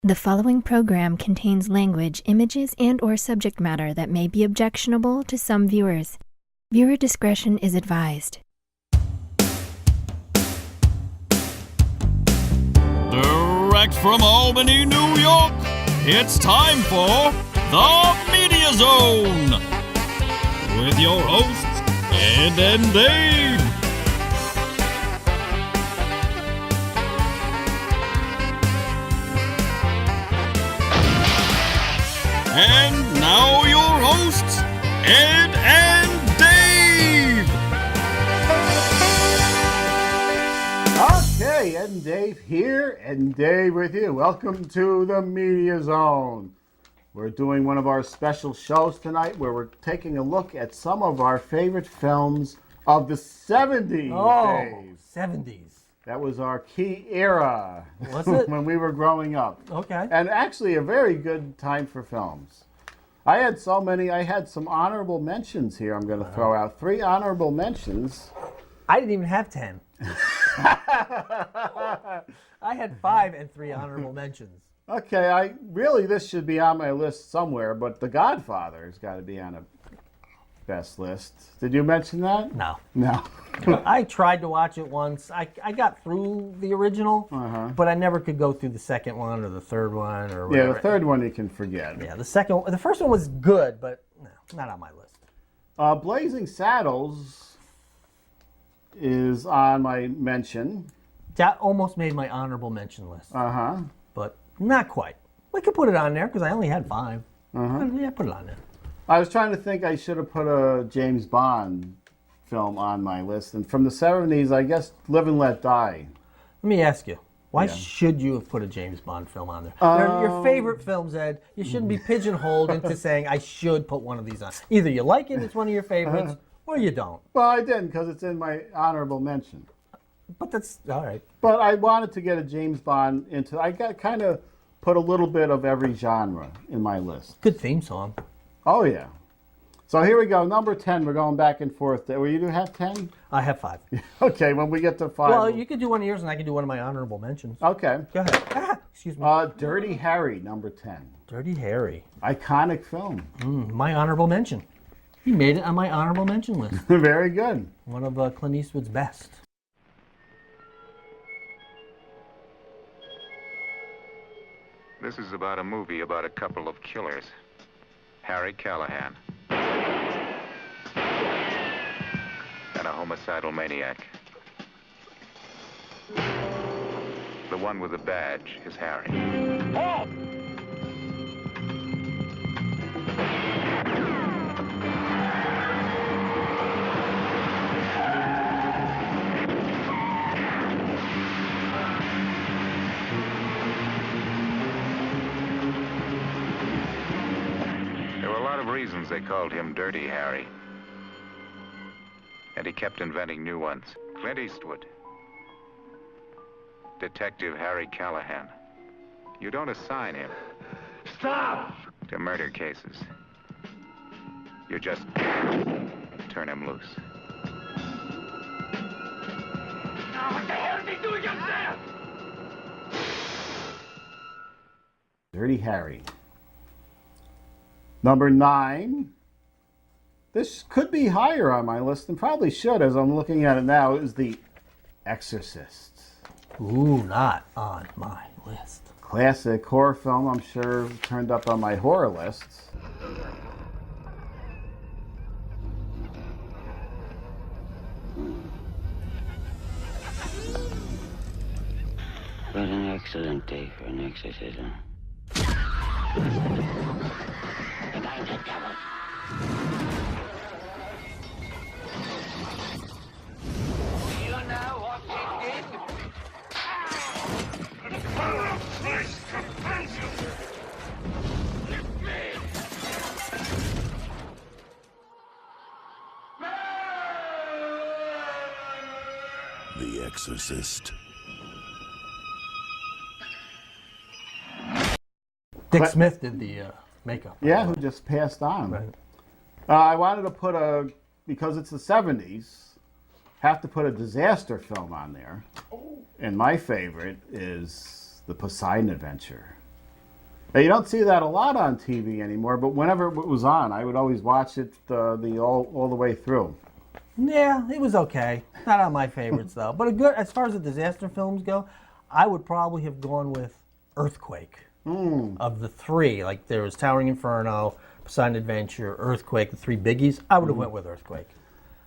The following program contains language, images, and/or subject matter that may be objectionable to some viewers. Viewer discretion is advised. Direct from Albany, New York, it's time for The Media Zone with your hosts, Ed and Dave. And now your hosts, Ed and Dave. Okay, Ed and Dave here, Ed and Dave with you. Welcome to the Media Zone. We're doing one of our special shows tonight where we're taking a look at some of our favorite films of the 70s. Oh, Dave. 70s. That was our key era. Was it? When we were growing up. Okay. And actually a very good time for films. I had so many. I had some honorable mentions here I'm going to throw out. 3 honorable mentions. I didn't even have 10. I had 5 and 3 honorable mentions. Okay, this should be on my list somewhere, but The Godfather's got to be on a best list. Did you mention that? No. No. I tried to watch it once. I got through the original, but I never could go through the second one or the third one or whatever. Yeah, the third one you can forget. Yeah, the first one was good, but no, not on my list. Blazing Saddles is on my mention. That almost made my honorable mention list. Uh-huh. But not quite. We could put it on there because I only had 5. Yeah, put it on there. I was trying to think I should have put a James Bond film on my list. And from the 70s, I guess Live and Let Die. Let me ask you, why should you have put a James Bond film on there? They're your favorite films, Ed. You shouldn't be pigeonholed into saying, I should put one of these on. Either you like it, it's one of your favorites, or you don't. Well, I didn't because it's in my honorable mention. But that's all right. But I wanted to get a James Bond into... I got kind of put a little bit of every genre in my list. Good theme song. Oh, yeah. So here we go. Number 10. We're going back and forth. Will you have 10? I have 5. Okay, when we get to 5. Well, you could do one of yours and I can do one of my honorable mentions. Okay. Go ahead. Excuse me. Dirty Harry, number 10. Dirty Harry. Iconic film. My honorable mention. He made it on my honorable mention list. Very good. One of Clint Eastwood's best. This is about a movie about a couple of killers. Harry Callahan. And a homicidal maniac. The one with the badge is Harry. Oh! Reasons they called him Dirty Harry. And he kept inventing new ones. Clint Eastwood. Detective Harry Callahan. You don't assign him. Stop! To murder cases. You just turn him loose. Now, what the hell is he doing up there? Dirty Harry. Number 9. This could be higher on my list and probably should as I'm looking at it now, is The Exorcist. Ooh, not on my list. Classic horror film, I'm sure turned up on my horror lists. What an excellent day for an exorcism. The guy's a devil. You know what he did? The power of Christ compels you! Lift me! The Exorcist. Dick Smith did the makeup. Yeah, who just passed on. Right. I wanted to put because it's the 70s, have to put a disaster film on there. And my favorite is the Poseidon Adventure. Now, you don't see that a lot on TV anymore, but whenever it was on, I would always watch it all the way through. Yeah, it was okay. Not on my favorites though. But a good, as far as the disaster films go, I would probably have gone with Earthquake. Of the three, like there was Towering Inferno, Poseidon Adventure, Earthquake, the three biggies. I would have went with Earthquake.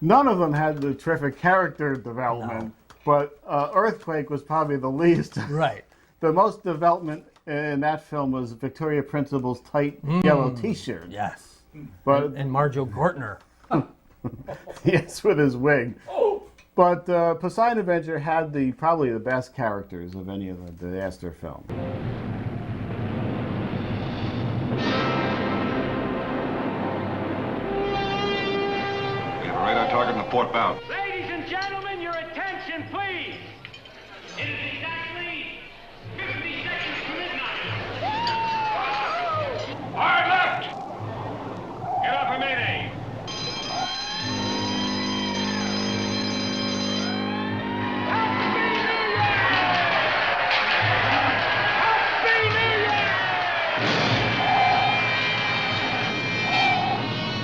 None of them had the terrific character development, but Earthquake was probably the least. Right. The most development in that film was Victoria Principal's tight yellow T-shirt. Yes. But And Marjo Gortner. yes, with his wig. But Poseidon Adventure had probably the best characters of any of the disaster films. We have a radar target on the port bow. Ladies and gentlemen, your attention, please. It is exactly 50 seconds to midnight. Hard left. Get up for Mayday.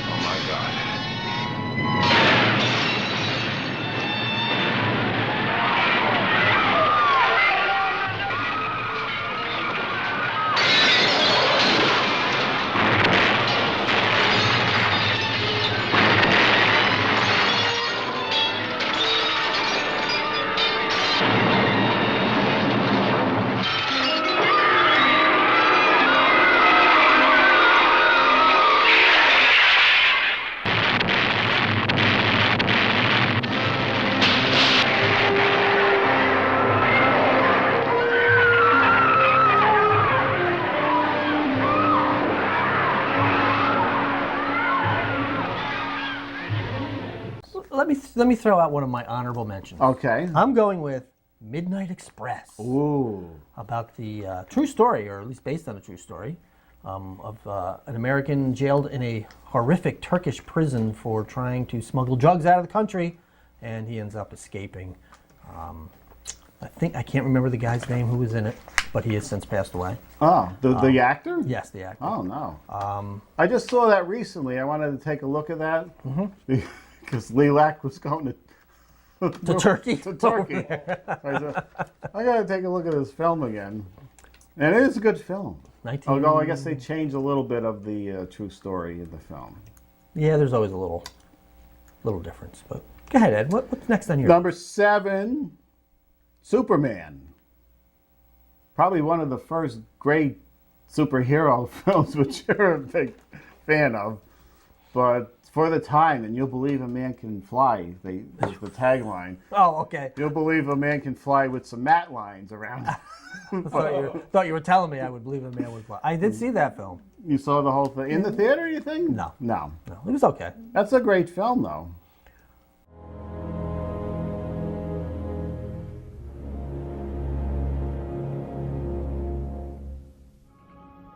Oh my God. Let me throw out one of my honorable mentions. Okay. I'm going with Midnight Express. Ooh. About the true story, or at least based on a true story, of an American jailed in a horrific Turkish prison for trying to smuggle drugs out of the country, and he ends up escaping. I can't remember the guy's name who was in it, but he has since passed away. Oh, the actor? Yes, the actor. Oh, no. I just saw that recently. I wanted to take a look at that. Because Lilac was going To Turkey? to Turkey. I said, I got to take a look at this film again. And it is a good film. Although I guess they changed a little bit of the true story of the film. Yeah, there's always a little difference. But go ahead, Ed. What's next on your Number 7, Superman. Probably one of the first great superhero films, which you're a big fan of. But for the time, and you'll believe a man can fly, is the tagline. Oh, okay. You'll believe a man can fly with some mat lines around. Thought you were telling me I would believe a man would fly. I did see that film. You saw the whole thing in the theater, you think? No. No. No, it was okay. That's a great film, though.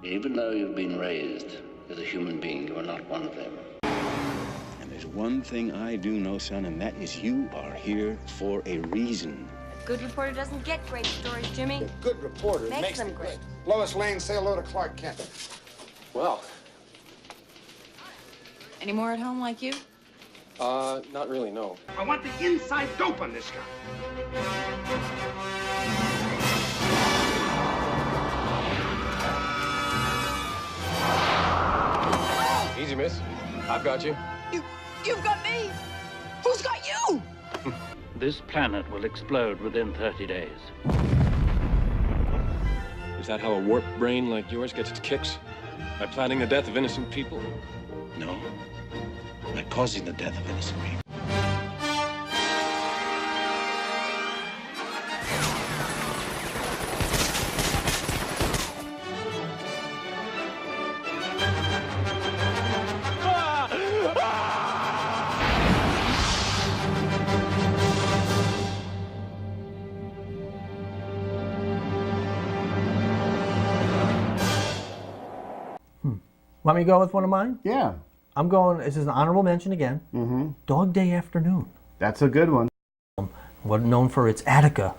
Even though you've been raised as a human being, you are not one of them. And there's one thing I do know, son, and that is you are here for a reason. A good reporter doesn't get great stories, Jimmy. A good reporter Makes them great. Lois Lane, say hello to Clark Kent. Well, Any more at home like you? not really, no. I want the inside dope on this guy. Easy, miss. I've got you. You've got me! Who's got you? This planet will explode within 30 days. Is that how a warped brain like yours gets its kicks? By planning the death of innocent people? No, by causing the death of innocent people. Want me to go with one of mine? Yeah. I'm going, this is an honorable mention again. Mm-hmm. Dog Day Afternoon. That's a good one. Known for its Attica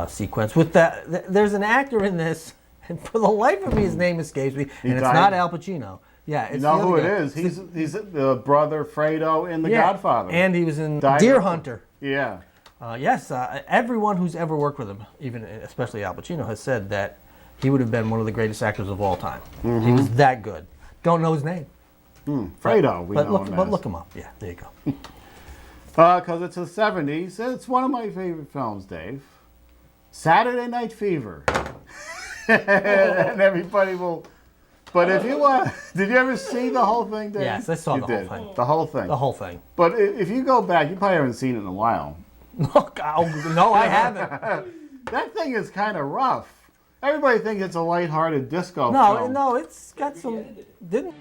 sequence. With that, there's an actor in this And for the life of me, his name escapes me, and it's died. not Al Pacino. Yeah, it's You know the who other it guy. is? He's the brother Fredo in The Godfather. And he was in Died Deer early. Hunter. Yeah. Yes, everyone who's ever worked with him, even especially Al Pacino, has said that he would have been one of the greatest actors of all time. Mm-hmm. He was that good. Don't know his name. Fredo, we know him But as. look him up. Yeah, there you go. Because it's the 70s. It's one of my favorite films, Dave. Saturday Night Fever. And everybody will... But if you want... Did you ever see the whole thing, Dave? Yes, I saw You the did. whole thing. The whole thing. The whole thing. But if you go back, you probably haven't seen it in a while. No, I haven't. That thing is kind of rough. Everybody thinks it's a lighthearted disco No, film. no, it's got some... Didn't...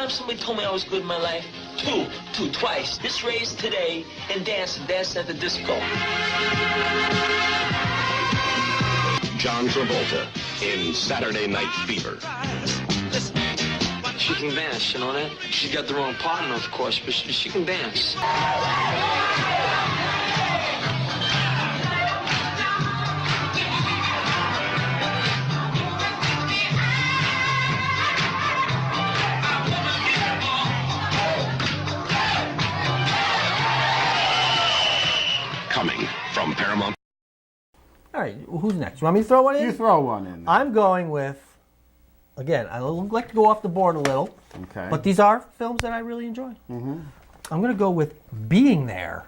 Somebody told me I was good in my life. Twice. This race today and dance at the disco. John Travolta in Saturday Night Fever. She can dance, you know that? She got the wrong partner, of course, but she can dance. Coming from Paramount. All right, who's next? You want me to throw one in? You throw one in. I'm going with, again, I like to go off the board a little. Okay. But these are films that I really enjoy. Mm-hmm. I'm going to go with Being There.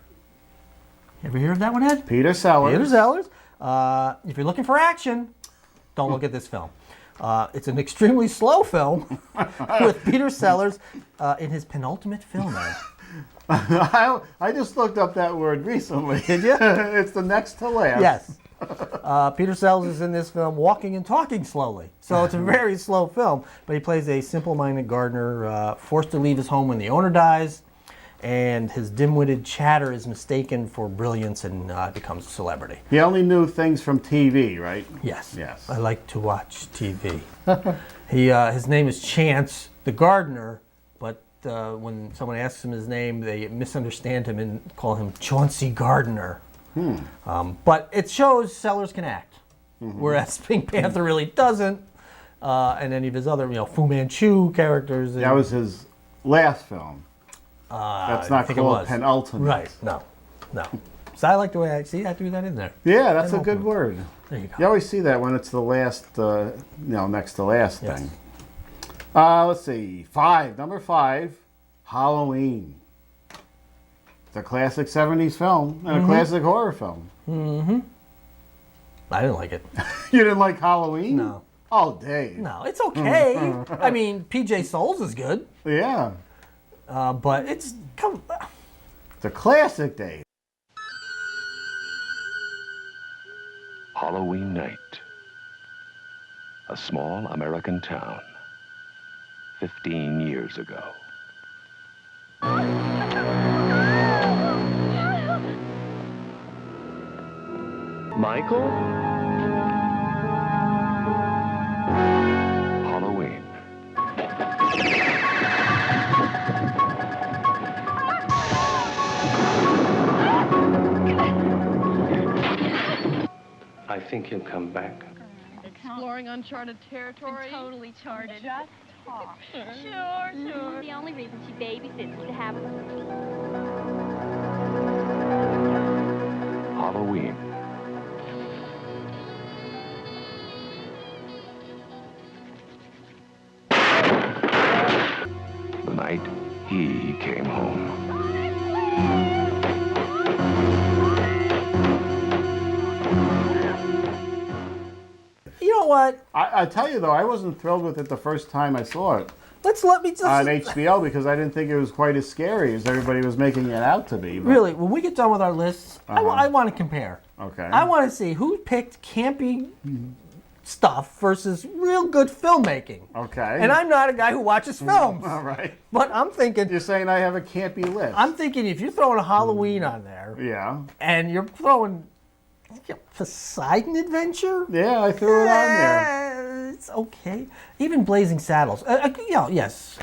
Ever hear of that one, Ed? Peter Sellers. Peter Sellers. If you're looking for action, don't look at this film. It's an extremely slow film with Peter Sellers in his penultimate film, Ed. I just looked up that word recently. Did you? It's the next to last. Yes. Peter Sellers is in this film walking and talking slowly. So it's a very slow film, but he plays a simple-minded gardener forced to leave his home when the owner dies, and his dim-witted chatter is mistaken for brilliance and becomes a celebrity. He only knew things from TV, right? Yes. Yes. I like to watch TV. His name is Chance, the gardener, but when someone asks him his name, they misunderstand him and call him Chauncey Gardner. But it shows Sellers can act, whereas Pink Panther really doesn't, and any of his other, Fu Manchu characters. That was his last film. That's not called Pendleton. Right, no. So I like the way I threw that in there. Yeah, that's a good word. There you go. You always see that when it's the last, next to last thing. Let's see. Number 5, Halloween. It's a classic 70s film and a classic horror film. Mm-hmm. I didn't like it. You didn't like Halloween? No. Oh, Dave. No, it's okay. I mean, PJ Souls is good. Yeah. But it's... It's a classic, Dave. Halloween night. A small American town. 15 years ago. Michael? Halloween. I think he'll come back. Exploring uncharted territory. Totally charted. Just talk. Sure. The only reason she babysits is to have Halloween. The night he came home. You know what? I tell you, though, I wasn't thrilled with it the first time I saw it. Let me just... On HBO, because I didn't think it was quite as scary as everybody was making it out to be. But... Really, when we get done with our lists, I want to compare. Okay. I want to see who picked campy stuff versus real good filmmaking. Okay. And I'm not a guy who watches films. All right. But I'm thinking... You're saying I have a campy list. I'm thinking if you're throwing a Halloween on there... Yeah. And you're throwing... Poseidon Adventure? Yeah, I threw it on there. It's okay. Even Blazing Saddles. Yes.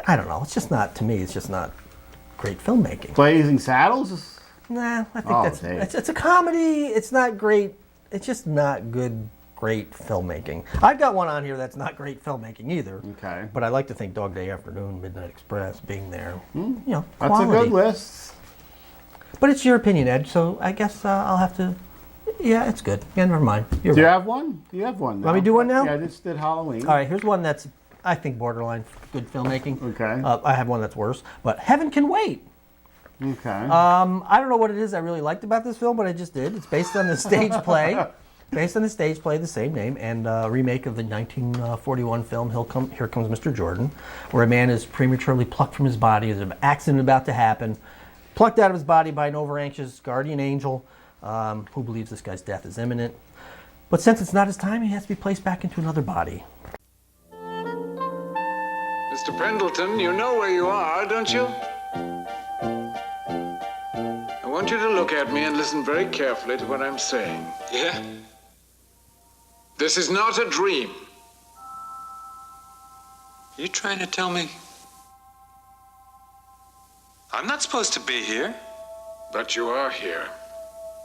I don't know. It's just not, to me, it's just not great filmmaking. Blazing Saddles? Nah, I think it's a comedy. It's not great. It's just not great filmmaking. I've got one on here that's not great filmmaking either. Okay. But I like to think Dog Day Afternoon, Midnight Express, being there. Quality. That's a good list. But it's your opinion, Ed, so I guess I'll have to... Yeah, it's good. Yeah, never mind. Do you have one? Do you have one now? Let me do one now? Yeah, I just did Halloween. All right, here's one that's, I think, borderline good filmmaking. Okay. I have one that's worse, but Heaven Can Wait. Okay. I don't know what it is I really liked about this film, but I just did. It's based on the stage play. The same name, and a remake of the 1941 film Here Comes Mr. Jordan, where a man is prematurely plucked from his body. There's an accident about to happen. Plucked out of his body by an over-anxious guardian angel who believes this guy's death is imminent. But since it's not his time, he has to be placed back into another body. Mr. Pendleton, you know where you are, don't you? I want you to look at me and listen very carefully to what I'm saying. Yeah? This is not a dream. You trying to tell me I'm not supposed to be here? But you are here.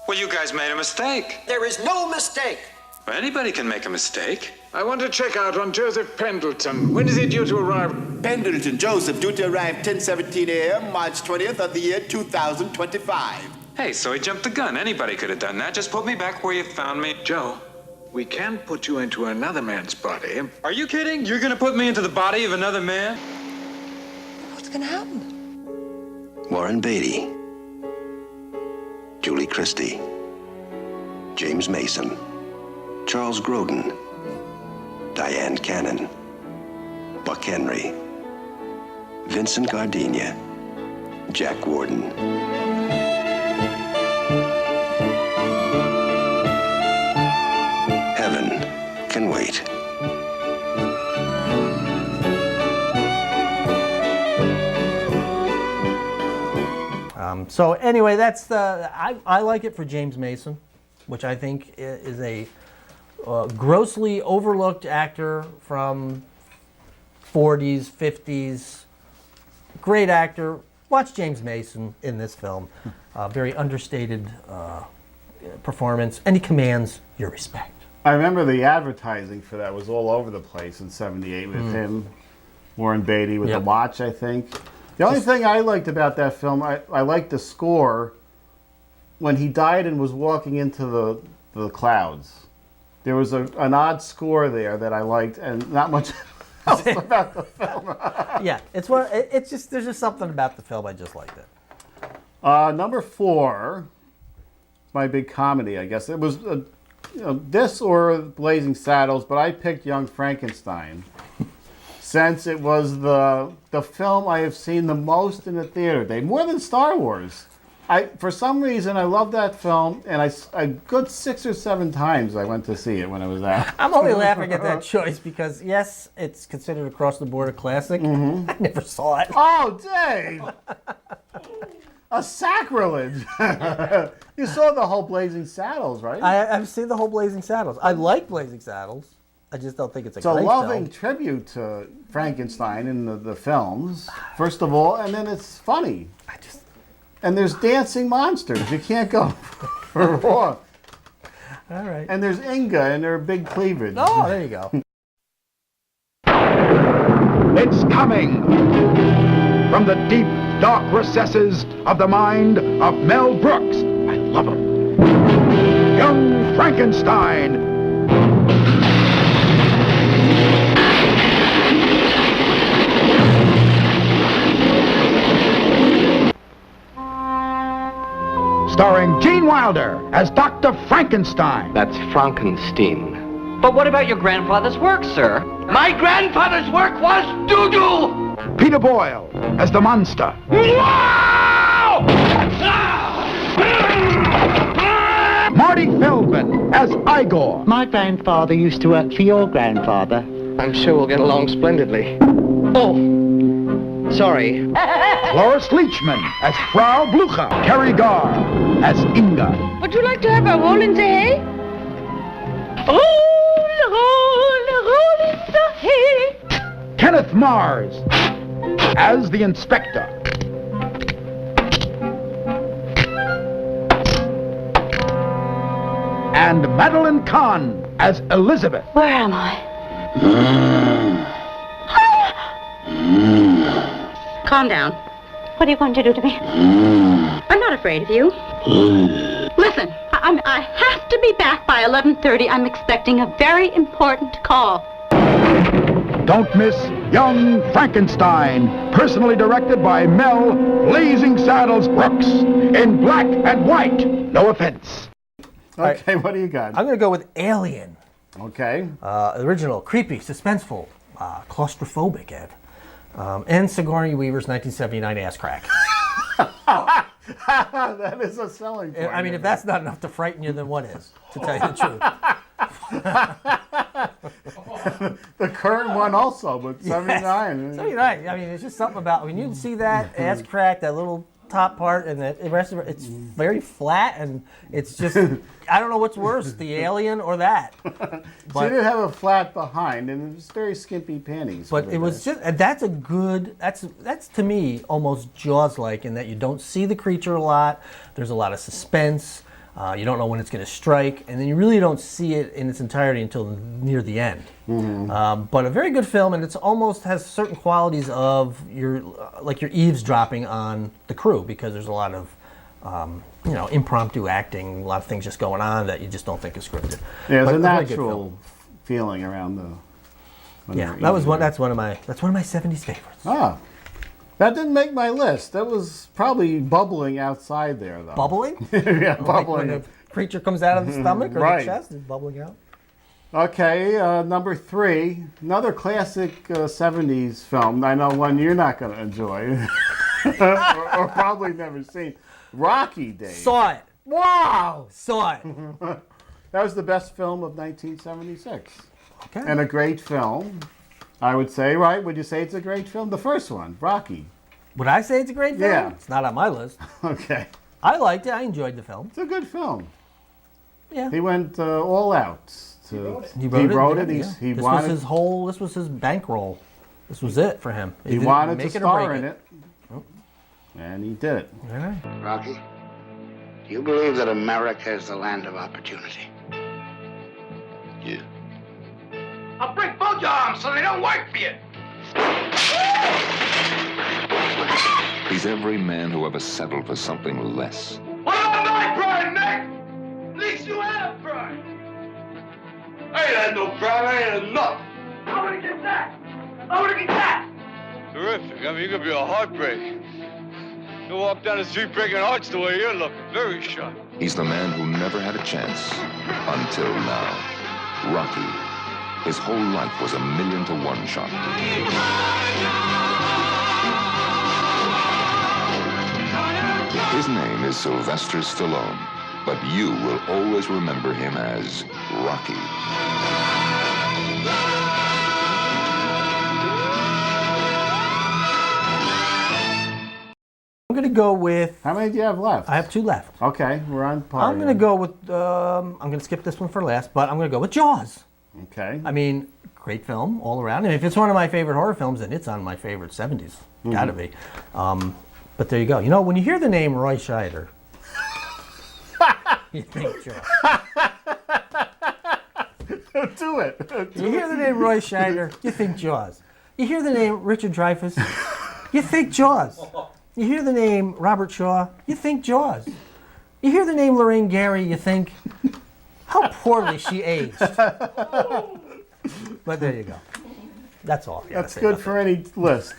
Well, you guys made a mistake. There is no mistake. Well, anybody can make a mistake. I want to check out on Joseph Pendleton. When is he due to arrive? Pendleton Joseph, due to arrive 10:17 a.m., March 20th of the year 2025. Hey, so he jumped the gun. Anybody could have done that. Just put me back where you found me. Joe, we can put you into another man's body. Are you kidding? You're gonna put me into the body of another man? What's gonna happen? Warren Beatty, Julie Christie, James Mason, Charles Grodin, Diane Cannon, Buck Henry, Vincent Gardenia, Jack Warden. Heaven Can Wait. So anyway, that's the I like it for James Mason, which I think is a grossly overlooked actor from 40s, 50s. Great actor. Watch James Mason in this film. Very understated performance, and he commands your respect. I remember the advertising for that was all over the place in '78 with him, Warren Beatty with the watch, I think. The only thing I liked about that film, I liked the score when he died and was walking into the clouds. There was an odd score there that I liked, and not much else about the film. Yeah, it's just there's just something about the film I just liked it. Number 4, my big comedy, I guess it was this or Blazing Saddles, but I picked Young Frankenstein. Since it was the film I have seen the most in the theater, more than Star Wars. For some reason, I love that film, and a good 6 or 7 times I went to see it when I was out. I'm only laughing at that choice because, yes, it's considered across the board a classic. I never saw it. Oh, Dave! A sacrilege! You saw the whole Blazing Saddles, right? I've seen the whole Blazing Saddles. I like Blazing Saddles. I just don't think it's a great film. It's a loving tribute to Frankenstein in the films, first of all, and then it's funny. And there's dancing monsters. You can't go for wrong. All right. And there's Inga and her big cleavage. Oh, there you go. It's coming from the deep, dark recesses of the mind of Mel Brooks. I love him. Young Frankenstein. Starring Gene Wilder as Dr. Frankenstein. That's Frankenstein. But what about your grandfather's work, sir? My grandfather's work was doo-doo! Peter Boyle as the monster. Wow! Marty Corey Feldman as Igor. My grandfather used to work for your grandfather. I'm sure we'll get along splendidly. Oh, sorry. Cloris Leachman as Frau Blucher. Terry Garr as Inga. Would you like to have a roll in the hay? Roll in the hay. Kenneth Mars as the inspector. And Madeline Kahn as Elizabeth. Where am I? Calm down. What are you going to do to me? I'm not afraid of you. Listen, I have to be back by 11:30. I'm expecting a very important call. Don't miss Young Frankenstein, personally directed by Mel Blazing Saddles Brooks, in black and white. No offense. Okay, what do you got? I'm going to go with Alien. Okay. Original, creepy, suspenseful, claustrophobic, Ed. And Sigourney Weaver's 1979 ass crack. That is a selling point. I mean, if that's not enough to frighten you, then what is, to tell you the truth? The current one also, but 79. 79. I mean, it's just something about when you see that ass crack, that little top part, and the rest of it, it's very flat, and it's just, I don't know what's worse, the alien or that. She did have a flat behind, and it was very skimpy panties. But it was just, that's a good, that's to me almost Jaws-like in that you don't see the creature a lot, there's a lot of suspense, you don't know when it's going to strike, and then you really don't see it in its entirety until near the end. Mm-hmm. But a very good film, and it's almost has certain qualities of your eavesdropping on the crew, because there's a lot of impromptu acting, a lot of things just going on that you just don't think is scripted. Yeah, there's But a very good natural film. feeling around the. Yeah, that's one of my 70s favorites. Ah. That didn't make my list. That was probably bubbling outside there, though. Bubbling? Yeah, Like bubbling. when the creature comes out of the stomach or Right. the chest, is bubbling out. Okay, number 3, another classic 70s film. I know one you're not going to enjoy, or probably never seen. Rocky, Dave. Saw it. Wow! Saw it. That was the best film of 1976. Okay. And a great film, I would say, right? Would you say it's a great film? The first one, Rocky. Would I say it's a great film? Yeah. It's not on my list. Okay. I liked it. I enjoyed the film. It's a good film. Yeah. He went all out. He wrote it. This was his bankroll. This was it for him. He wanted to star in it. And he did it. All right. Rocky, do you believe that America is the land of opportunity? Yeah. I'll break both your arms so they don't work for you. He's every man who ever settled for something less. What about my pride, Nick? At least you had pride. I ain't had no pride. I ain't had enough. I want to get that. I want to get that. Terrific. I mean, you could be a heartbreak. You walk down the street breaking hearts the way you're looking. Very sharp. He's the man who never had a chance until now. Rocky. His whole life was a 1,000,000-to-1 shot. His name is Sylvester Stallone, but you will always remember him as Rocky. I'm going to go with... How many do you have left? I have 2 left. Okay, we're on par. I'm going to go with... I'm going to skip this one for last, but I'm going to go with Jaws. Okay. I mean, great film all around. And if it's one of my favorite horror films, then it's on my favorite 70s. Gotta be. But there you go. You know, when you hear the name Roy Scheider, you think Jaws. Do it. You hear the name Roy Scheider, you think Jaws. You hear the name Richard Dreyfuss, you think Jaws. You hear the name Robert Shaw, you think Jaws. You hear the name Lorraine Gary, you think, how poorly she aged. But there you go. That's all. That's good for any list.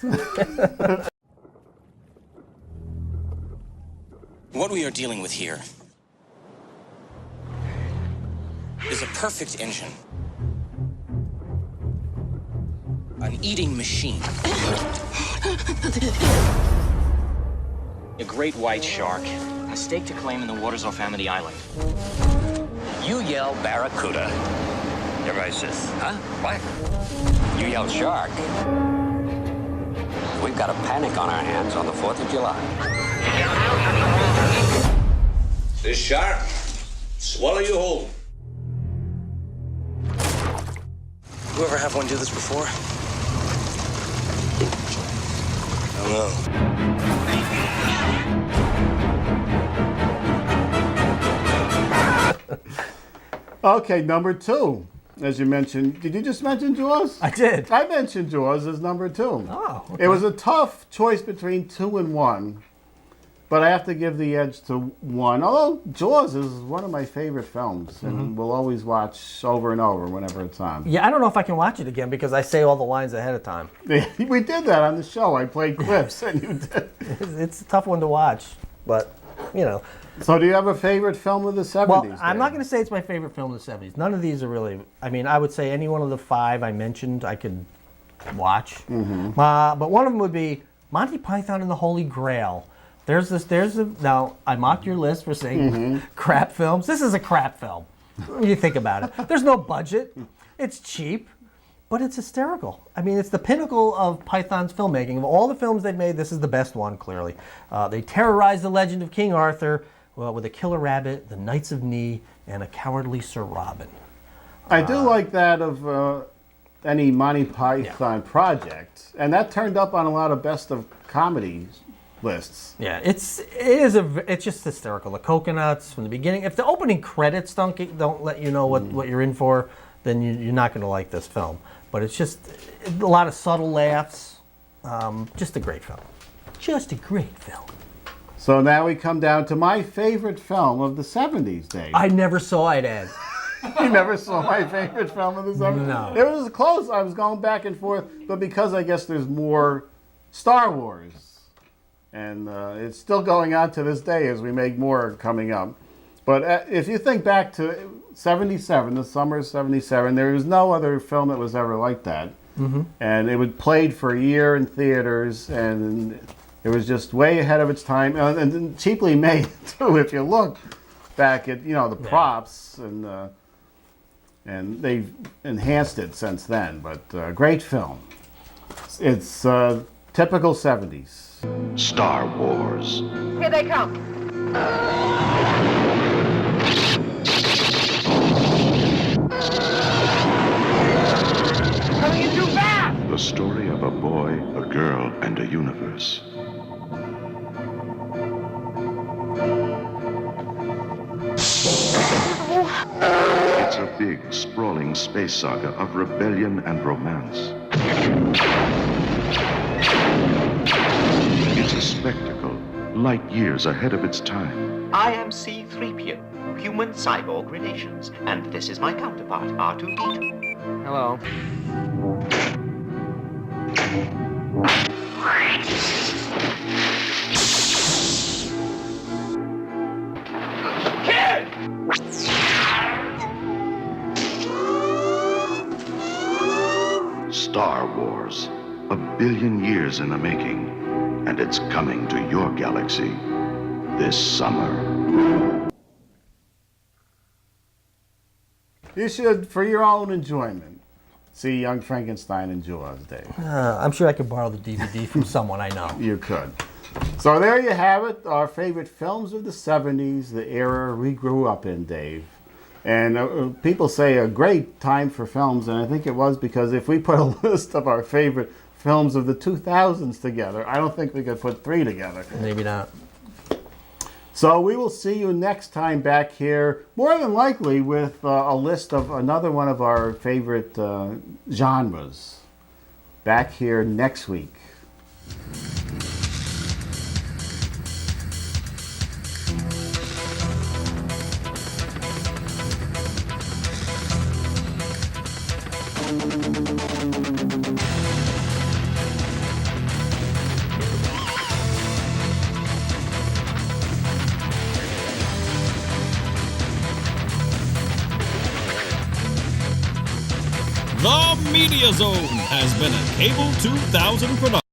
What we are dealing with here is a perfect engine. An eating machine. A great white shark. A stake to claim in the waters off Amity Island. You yell barracuda. Everybody says, huh? What? You yell shark. We've got a panic on our hands on the 4th of July. This shark, swallow you whole. You ever have one do this before? I don't know. Okay, number 2. As you mentioned, did you just mention Jaws? I did. I mentioned Jaws as number 2. Oh, okay. It was a tough choice between 2 and 1, but I have to give the edge to 1. Although Jaws is one of my favorite films, and we'll always watch over and over whenever it's on. Yeah, I don't know if I can watch it again because I say all the lines ahead of time. We did that on the show. I played clips, and you did. It's a tough one to watch, but, you know. So do you have a favorite film of the 70s? Well, I'm not going to say it's my favorite film of the 70s. None of these are really... I mean, I would say any one of the 5 I mentioned I could watch. But one of them would be Monty Python and the Holy Grail. Now, I mocked your list for saying crap films. This is a crap film. When you think about it. There's no budget. It's cheap. But it's hysterical. I mean, it's the pinnacle of Python's filmmaking. Of all the films they've made, this is the best one, clearly. They terrorized the legend of King Arthur with a killer rabbit, the Knights of Ni, and a cowardly Sir Robin. I do like that of any Monty Python project, and that turned up on a lot of best of comedy lists. Yeah, it's just hysterical. The coconuts from the beginning. If the opening credits don't let you know what you're in for, then you're not going to like this film. But it's just a lot of subtle laughs. Just a great film. Just a great film. So now we come down to my favorite film of the 70s, Dave. I never saw it, Ed. You never saw my favorite film of the 70s? No. It was close. I was going back and forth, but because I guess there's more Star Wars. And it's still going on to this day as we make more coming up. But if you think back to 77, the summer of 77, there was no other film that was ever like that. And it was played for a year in theaters, and it was just way ahead of its time, and cheaply made too. If you look back at the props, and they've enhanced it since then. But great film. It's typical 70s. Star Wars. Here they come. Coming in too fast! The story of a boy, a girl, and a universe. It's a big, sprawling space saga of rebellion and romance. It's a spectacle, light years ahead of its time. I am C-3PO, human cyborg relations, and this is my counterpart, R2-D2. Hello. Kid! Star Wars, 1 billion years in the making, and it's coming to your galaxy this summer. You should, for your own enjoyment, see Young Frankenstein and Jaws, Dave. I'm sure I could borrow the DVD from someone I know. You could. So there you have it, our favorite films of the 70s, the era we grew up in, Dave. And people say a great time for films, and I think it was because if we put a list of our favorite films of the 2000s together, I don't think we could put 3 together. Maybe not. So we will see you next time back here, more than likely with a list of another one of our favorite genres. Back here next week. The Media Zone has been a Cable 2000 production.